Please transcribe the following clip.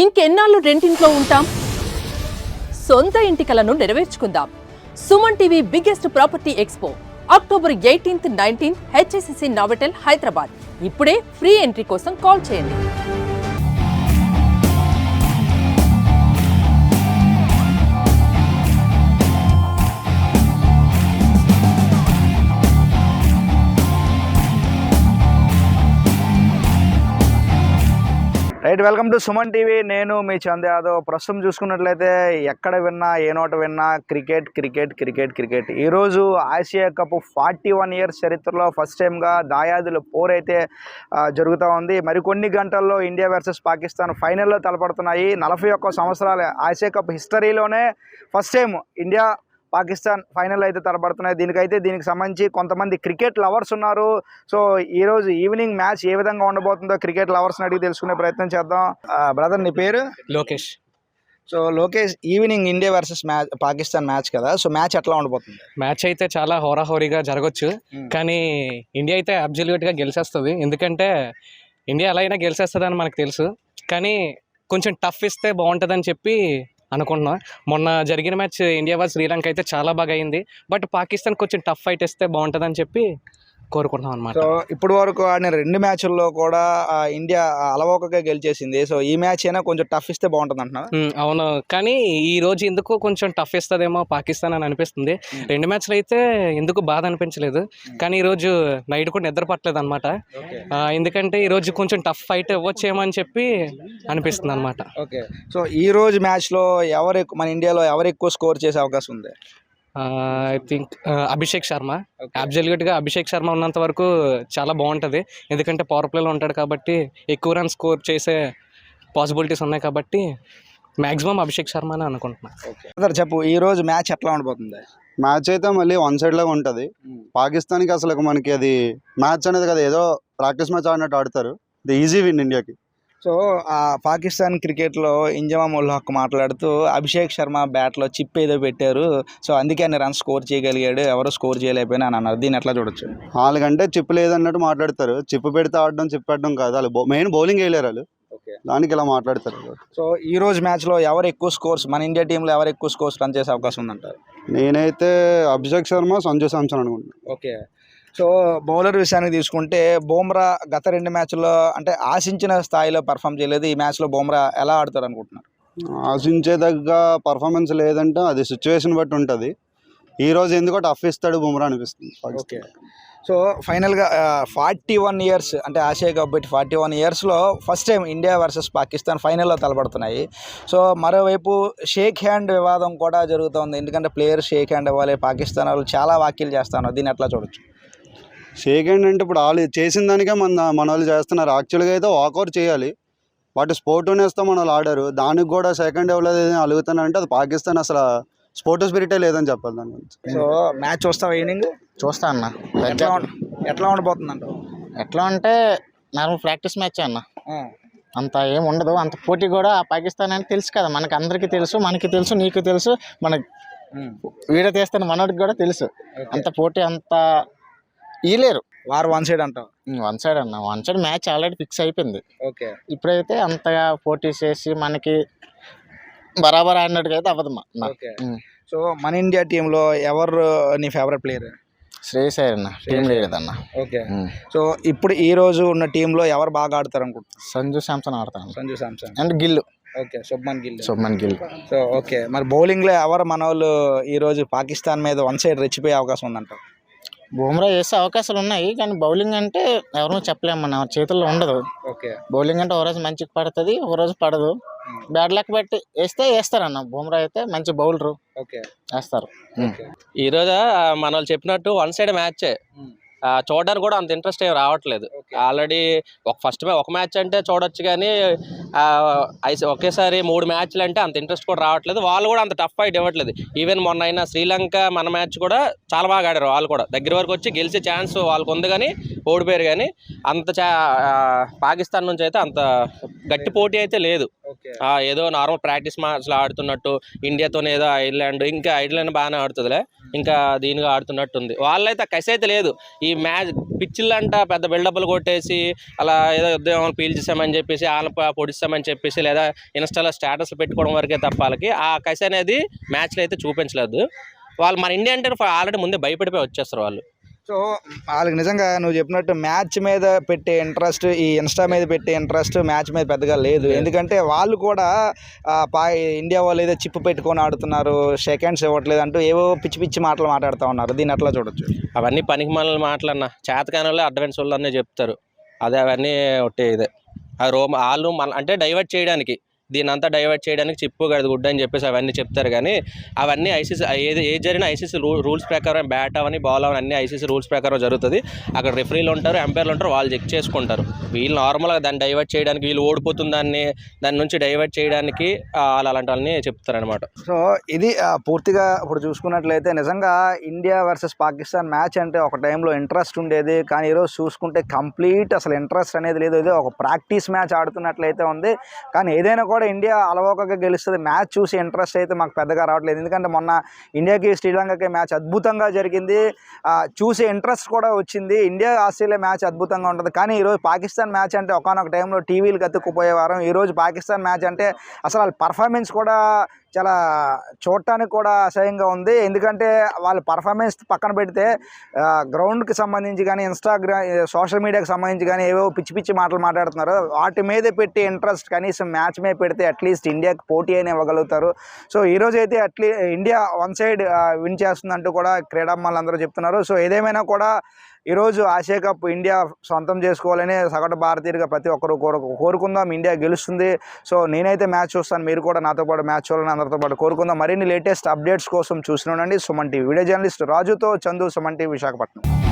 ఇంకెన్నాళ్ళు రెంటింట్లో ఉంటాం? సొంత ఇంటి కలను నెరవేర్చుకుందాం. Suman TV biggest property expo October 18, 19 HSCC Novotel Hyderabad. ఇప్పుడే ఫ్రీ ఎంట్రీ కోసం కాల్ చేయండి. Right, welcome to Suman TV. నేను మీ చంద్ యాదవ్. ప్రస్తుతం చూసుకున్నట్లయితే ఎక్కడ విన్నా ఏ నోట విన్నా క్రికెట్ క్రికెట్ క్రికెట్ క్రికెట్. ఈరోజు ఆసియా కప్ 41 ఇయర్స్ చరిత్రలో ఫస్ట్ టైంగా దాయాదుల పోర్ అయితే జరుగుతూ ఉంది. మరికొన్ని గంటల్లో ఇండియా వర్సెస్ పాకిస్తాన్ ఫైనల్లో తలపడుతున్నాయి. 41 సంవత్సరాల ఆసియా కప్ హిస్టరీలోనే first time India Pakistan final అయితే తలపడుతున్నాయి. దీనికి సంబంధించి కొంతమంది క్రికెట్ లవర్స్ ఉన్నారు. సో ఈరోజు ఈవినింగ్ మ్యాచ్ ఏ విధంగా ఉండబోతుందో క్రికెట్ లవర్స్ని అడిగి తెలుసుకునే ప్రయత్నం చేద్దాం. బ్రదర్, నీ పేరు? Lokesh. So Lokesh, evening India versus Pakistan match కదా, సో మ్యాచ్ ఎట్లా ఉండబోతుంది? మ్యాచ్ అయితే చాలా హోరాహోరీగా జరగచ్చు, కానీ ఇండియా అయితే అబ్జల్యూట్గా గెలిచేస్తుంది. ఎందుకంటే ఇండియా ఎలా అయినా గెలిచేస్తుంది అని మనకు తెలుసు, కానీ కొంచెం టఫ్ ఇస్తే బాగుంటుందని చెప్పి అనుకుంటున్నాం. మొన్న జరిగిన మ్యాచ్ ఇండియా వర్సెస్ శ్రీలంక అయితే చాలా బాగా అయింది, బట్ పాకిస్తాన్ కొంచెం టఫ్ ఫైట్ ఇస్తే బాగుంటుందని చెప్పి కోరుకుంటున్నాం అనమాట. సో ఇప్పుడు వరకు ఆడిన 2 మ్యాచ్ల్లో కూడా ఇండియా అలవోకగా గెలిచేసింది. సో ఈ మ్యాచ్ అయినా కొంచెం టఫ్ ఇస్తే బాగుంటుంది అంటున్నా. అవును, కానీ ఈ రోజు ఎందుకు కొంచెం టఫ్ ఇస్తుందేమో పాకిస్తాన్ అని అనిపిస్తుంది. 2 మ్యాచ్లు అయితే ఎందుకు బాధ అనిపించలేదు, కానీ ఈరోజు నైట్ కూడా నిద్ర పట్టలేదు అనమాట. ఎందుకంటే ఈరోజు కొంచెం టఫ్ ఫైట్ ఇవ్వచ్చేమో అని చెప్పి అనిపిస్తుంది అనమాట. ఓకే, సో ఈ రోజు మ్యాచ్లో మన ఇండియాలో ఎవరు ఎక్కువ స్కోర్ చేసే అవకాశం ఉంది? I think Abhishek Sharma. అబ్జల్యూట్గా అభిషేక్ శర్మ ఉన్నంత వరకు చాలా బాగుంటుంది, ఎందుకంటే పవర్ ప్లేలో ఉంటాడు కాబట్టి ఎక్కువ రన్ స్కోర్ చేసే పాసిబిలిటీస్ ఉన్నాయి కాబట్టి మ్యాక్సిమం అభిషేక్ శర్మ అని అనుకుంటున్నాను. సార్ చెప్పు, ఈ రోజు మ్యాచ్ ఎట్లా ఉండబోతుంది? మ్యాచ్ అయితే మళ్ళీ వన్ సైడ్ లాగా ఉంటుంది. పాకిస్తాన్కి అసలు మనకి అది మ్యాచ్ అనేది కదా, ఏదో ప్రాక్టీస్ మ్యాచ్ ఆడినట్టు ఆడతారు. ఇది ఈజీ విన్ ఇండియాకి. సో పాకిస్తాన్ క్రికెట్లో ఇంజమామ్ ఉల్ హక్ మాట్లాడుతూ అభిషేక్ శర్మ బ్యాట్లో చిప్ ఏదో పెట్టారు, సో అందుకే ఆయన రన్ స్కోర్ చేయగలిగాడు, ఎవరు స్కోర్ చేయలేకపోయినా అని అన్నారు. దీన్ని ఎట్లా చూడొచ్చు? వాళ్ళకంటే చిప్ లేదన్నట్టు మాట్లాడతారు. చిప్ పెడితే ఆడడం, చిప్ పెట్టడం కాదు. వాళ్ళు మెయిన్ బౌలింగ్ వేయలేరు వాళ్ళు, దానికి ఇలా మాట్లాడతారు. సో ఈ రోజు మ్యాచ్లో ఎవరు ఎక్కువ స్కోర్స్, మన ఇండియా టీంలో ఎవరు ఎక్కువ స్కోర్స్ రన్ చేసే అవకాశం ఉందంటారు? నేనైతే అభిషేక్ శర్మ, సంజు శాంసన్ అనుకుంటున్నాను. ఓకే, సో బౌలర్ విషయానికి తీసుకుంటే బుమ్రా గత 2 మ్యాచ్ల్లో అంటే ఆశించిన స్థాయిలో పర్ఫామ్ చేయలేదు. ఈ మ్యాచ్లో బుమ్రా ఎలా ఆడతారు అనుకుంటున్నారు? ఆశించేదగ్గ పర్ఫార్మెన్స్ లేదంటే అది సిచ్యువేషన్ బట్టి ఉంటుంది. ఈరోజు ఎందుకో టఫ్ ఇస్తాడు బుమ్రా అనిపిస్తుంది. ఓకే, సో ఫైనల్గా 41 ఇయర్స్ అంటే ఆసియా కప్ పెట్టి 41 ఇయర్స్లో first time India versus Pakistan ఫైనల్లో తలపడుతున్నాయి. సో మరోవైపు షేక్ హ్యాండ్ వివాదం కూడా జరుగుతుంది, ఎందుకంటే ప్లేయర్ షేక్ హ్యాండ్ ఇవ్వాలి, పాకిస్తాన్ వాళ్ళు చాలా వ్యాఖ్యలు చేస్తున్నారు. దీన్ని ఎట్లా చూడొచ్చు? షేక్ హ్యాండ్ అంటే ఇప్పుడు వాళ్ళు చేసిన దానికే మన వాళ్ళు చేస్తున్నారు. యాక్చువల్గా అయితే వాకౌట్ చేయాలి, వాటి స్పోర్ట్ నేస్తే మన వాళ్ళు ఆడారు. దానికి కూడా సెకండ్ ఇవ్వలేదు అలుగుతానంటే అది పాకిస్తాన్ అసలు స్పోర్ట్ స్పిరిటే లేదని చెప్పాలి దాని గురించి. సో మ్యాచ్ చూస్తావా? ఈవినింగ్ చూస్తా అన్న. ఎట్లా ఉండబోతుంది అంట? ఎట్లా అంటే నార్మల్ ప్రాక్టీస్ మ్యాచ్ అన్న, అంత ఏం ఉండదు. అంత పోటీ కూడా పాకిస్తాన్ అని తెలుసు కదా, మనకి అందరికీ తెలుసు, మనకి తెలుసు, నీకు తెలుసు, మనకి వీడియో తీస్తాను మనోడికి కూడా తెలుసు. అంత పోటీ అంత ఇయలేరు. వారు వన్ సైడ్ అంటావు? వన్ సైడ్ అన్న, one side match already fix అయిపోయింది. ఓకే, ఇప్పుడైతే అంతగా పోటీ చేసి మనకి బరాబర్ ఆడినట్టుగా అయితే అవ్వదు. ఓకే, సో మన ఇండియా టీంలో ఎవరు నీ ఫేవరెట్ ప్లేయర్? శ్రేయస్ అయ్యర్ అన్న, టీం లేదన్న. ఓకే, సో ఇప్పుడు ఈ రోజు ఉన్న టీంలో ఎవరు బాగా ఆడతారు అనుకుంటున్నారు? సంజు శాంసన్ ఆడతాను. Sanju Samson and Gill. Okay, Shubman Gill. So okay, మరి బౌలింగ్లో ఎవరు మన వాళ్ళు ఈరోజు పాకిస్తాన్ మీద వన్ సైడ్ రెచ్చిపోయే అవకాశం ఉందంట? బుమ్రా వేసే అవకాశాలు ఉన్నాయి, కానీ బౌలింగ్ అంటే ఎవరో చెప్పలేము, మన చేతుల్లో ఉండదు. ఓకే, బౌలింగ్ అంటే ఒక రోజు మంచిగా పడుతుంది, ఒక రోజు పడదు. బ్యాడ్ లక్ బట్టి వేస్తారన్న. బుమ్రా అయితే మంచి బౌలరు, వేస్తారు. ఈరోజు మన వాళ్ళు చెప్పినట్టు వన్ సైడ్ మ్యాచే, చూడడానికి కూడా అంత ఇంట్రెస్ట్ ఏం రావట్లేదు. ఆల్రెడీ ఒక మ్యాచ్ అంటే చూడొచ్చు, కానీ ఒకేసారి 3 మ్యాచ్లు అంటే అంత ఇంట్రెస్ట్ కూడా రావట్లేదు. వాళ్ళు కూడా అంత టఫ్ ఫైట్ ఇవ్వట్లేదు. ఈవెన్ మొన్న అయినా శ్రీలంక మన మ్యాచ్ కూడా చాలా బాగా ఆడారు. వాళ్ళు కూడా దగ్గర వరకు వచ్చి గెలిచే ఛాన్స్ వాళ్ళకు ఉంది, కానీ ఓడిపోయారు. కానీ అంత పాకిస్తాన్ నుంచి అయితే అంత గట్టి పోటీ అయితే లేదు. ఏదో నార్మల్ ప్రాక్టీస్ మ్యాచ్లు ఆడుతున్నట్టు ఇండియాతోనే ఏదో ఐర్లాండ్ బాగానే ఆడుతుందిలే, ఇంకా దీనిగా ఆడుతున్నట్టుంది. వాళ్ళైతే కసి అయితే లేదు. ఈ మ్యాచ్ పిచ్చిలంట పెద్ద బిల్డప్లు కొట్టేసి అలా ఏదో యుద్ధం పీల్చేసామని చెప్పేసి వాళ్ళ పొడిస్తామని చెప్పేసి లేదా ఇన్స్టాలో స్టేటస్లు పెట్టుకోవడం వరకే తప్ప వాళ్ళకి ఆ కసి అనేది మ్యాచ్లో అయితే చూపించలేదు. వాళ్ళు మన ఇండియా అంటే ఆల్రెడీ ముందే భయపడిపోయి వచ్చేస్తారు వాళ్ళు. సో వాళ్ళకి నిజంగా నువ్వు చెప్పినట్టు మ్యాచ్ మీద పెట్టే ఇంట్రెస్ట్, ఈ ఇన్స్టా మీద పెట్టే ఇంట్రెస్ట్ మ్యాచ్ మీద పెద్దగా లేదు. ఎందుకంటే వాళ్ళు కూడా ఇండియా వాళ్ళు ఏదో చిప్పు పెట్టుకొని ఆడుతున్నారు, సెకండ్స్ ఇవ్వట్లేదు అంటూ ఏవో పిచ్చి పిచ్చి మాటలు మాట్లాడుతూ ఉన్నారు. దీన్ని ఎట్లా చూడొచ్చు? అవన్నీ పనికి మనల్ని మాటలన్నా, చేతకాని వాళ్ళు అడ్వాన్స్ వాళ్ళు అన్నీ చెప్తారు. అదే అవన్నీ ఒకటే ఇదే వాళ్ళు అంటే డైవర్ట్ చేయడానికి, దీని అంతా డైవర్ట్ చేయడానికి చిప్పు గది గుడ్ అని చెప్పేసి అవన్నీ చెప్తారు. కానీ అవన్నీ ఐసీసీ ఏది జరిగినా ఐసీసీ రూల్స్ ప్రకారం బ్యాట్ అవని బాల్ అవని అన్ని ఐసీసీ రూల్స్ ప్రకారం జరుగుతుంది. అక్కడ రిఫరీలు ఉంటారు, ఎంపైర్లు ఉంటారు, వాళ్ళు చెక్ చేసుకుంటారు. వీళ్ళు నార్మల్గా దాన్ని డైవర్ట్ చేయడానికి, వీళ్ళు ఓడిపోతుంది దాని నుంచి డైవర్ట్ చేయడానికి వాళ్ళు అలాంటి వాళ్ళని చెప్తారనమాట. సో ఇది పూర్తిగా ఇప్పుడు చూసుకున్నట్లయితే నిజంగా ఇండియా వర్సెస్ పాకిస్తాన్ మ్యాచ్ అంటే ఒక టైంలో ఇంట్రెస్ట్ ఉండేది. కానీ ఈరోజు చూసుకుంటే కంప్లీట్ అసలు ఇంట్రెస్ట్ అనేది లేదు. ఏదో ఒక ప్రాక్టీస్ మ్యాచ్ ఆడుతున్నట్లయితే ఉంది. కానీ ఏదైనా కూడా ఇండియా అలవోకగా గెలుస్తుంది. మ్యాచ్ చూసి ఇంట్రెస్ట్ అయితే మాకు పెద్దగా రావట్లేదు. ఎందుకంటే మొన్న ఇండియాకి శ్రీలంకకి మ్యాచ్ అద్భుతంగా జరిగింది, చూసే ఇంట్రెస్ట్ కూడా వచ్చింది. ఇండియా ఆస్ట్రేలియా మ్యాచ్ అద్భుతంగా ఉంటుంది. కానీ ఈరోజు పాకిస్తాన్ మ్యాచ్ అంటే ఒకనొక టైంలో టీవీలు కత్తుక్కుపోయేవారం. ఈరోజు పాకిస్తాన్ మ్యాచ్ అంటే అసలు వాళ్ళ పర్ఫార్మెన్స్ కూడా చాలా చూడటానికి కూడా అసహ్యంగా ఉంది. ఎందుకంటే వాళ్ళ పర్ఫార్మెన్స్ పక్కన పెడితే గ్రౌండ్కి సంబంధించి కానీ సోషల్ మీడియాకి సంబంధించి కానీ ఏవో పిచ్చి పిచ్చి మాటలు మాట్లాడుతున్నారు. వాటి మీద పెట్టి ఇంట్రెస్ట్ కనీసం మ్యాచ్ మీద పెడితే అట్లీస్ట్ ఇండియాకి పోటీ అయినా ఇవ్వగలుగుతారు. సో ఈరోజు అయితే ఇండియా వన్ సైడ్ విన్ చేస్తుందంటూ కూడా క్రీడాభిమానులు అందరూ చెప్తున్నారు. సో ఏదేమైనా కూడా ఈరోజు ఆసియా కప్ ఇండియా సొంతం చేసుకోవాలని సగటు భారతీయుడిగా ప్రతి ఒక్కరు కోరుకుందాం. ఇండియా గెలుస్తుంది. సో నేనైతే మ్యాచ్ చూస్తాను, మీరు కూడా నాతో పాటు మ్యాచ్ చూడాలని అందరితో పాటు కోరుకుందాం. మరిన్ని లేటెస్ట్ అప్డేట్స్ కోసం చూస్తూనే ఉండండి సుమన్ టీవీ. వీడియో జర్నలిస్ట్ రాజుతో చందు, సుమన్ టీవీ, విశాఖపట్నం.